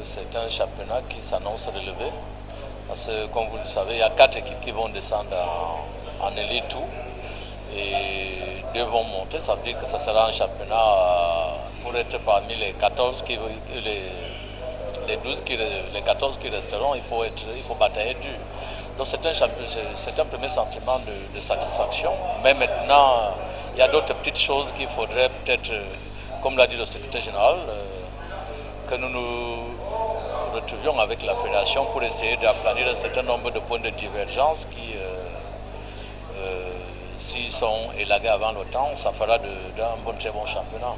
C'est un championnat qui s'annonce relevé. Parce que, comme vous le savez, il y a 4 équipes qui vont descendre en Elite 2 et 2 vont monter. Ça veut dire que ça sera un championnat pour être parmi les 14 les 12 les 14 qui resteront. Il faut batailler dur. Donc c'est un premier sentiment de satisfaction. Mais maintenant, il y a d'autres petites choses qu'il faudrait peut-être, comme l'a dit le secrétaire général, que nous retrouvions avec la fédération pour essayer d'aplanir un certain nombre de points de divergence qui, s'ils sont élagués avant le temps, ça fera d'un très bon championnat.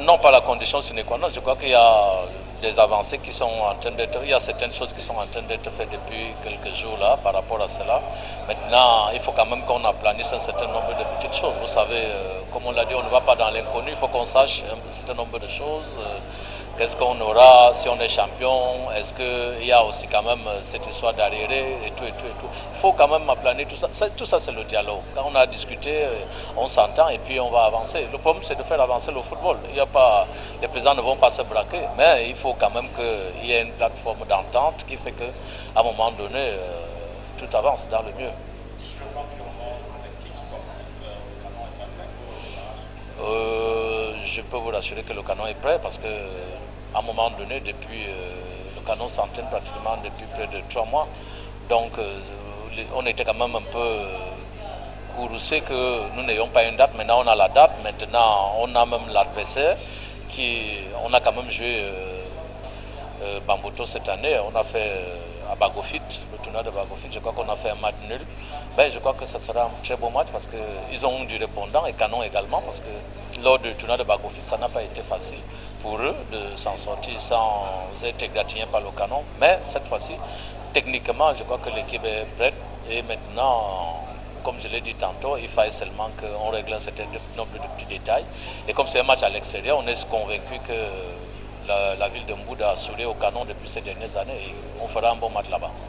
Non, pas la condition sine qua non. Je crois qu'il y a des avancées qui sont en train d'être... Il y a certaines choses qui sont en train d'être faites depuis quelques jours là par rapport à cela. Maintenant, il faut quand même qu'on aplanisse un certain nombre de petites choses. Vous savez, comme on l'a dit, on ne va pas dans l'inconnu. Il faut qu'on sache un certain nombre de choses. Qu'est-ce qu'on aura si on est champion? Est-ce qu'il y a aussi quand même cette histoire d'arriéré et tout. Il faut quand même aplanir tout ça. Tout ça, c'est le dialogue. Quand on a discuté, on s'entend et puis on va avancer. Le problème, c'est de faire avancer le football. Les présidents ne vont pas se braquer, mais il faut quand même qu'il y ait une plateforme d'entente qui fait qu'à un moment donné, tout avance dans le mieux. Je peux vous rassurer que le canon est prêt parce qu'à un moment donné, depuis le canon s'entraîne pratiquement depuis près de 3 mois. Donc on était quand même un peu courroucé que nous n'ayons pas une date. Maintenant on a la date, maintenant on a même l'adversaire on a quand même joué Bamboto cette année, on a fait à Bagofit, le tournoi de Bagofit, je crois qu'on a fait un match nul. Je crois que ça sera un très beau match parce qu'ils ont du répondant et Canon également parce que lors du tournoi de Bagofit, ça n'a pas été facile pour eux de s'en sortir sans être égratignés par le Canon. Mais cette fois-ci, techniquement, je crois que l'équipe est prête et maintenant, comme je l'ai dit tantôt, il fallait seulement qu'on règle un certain nombre de petits détails. Et comme c'est un match à l'extérieur, on est convaincu que la ville de Mbouda a souri au Canon depuis ces dernières années et on fera un bon match là-bas.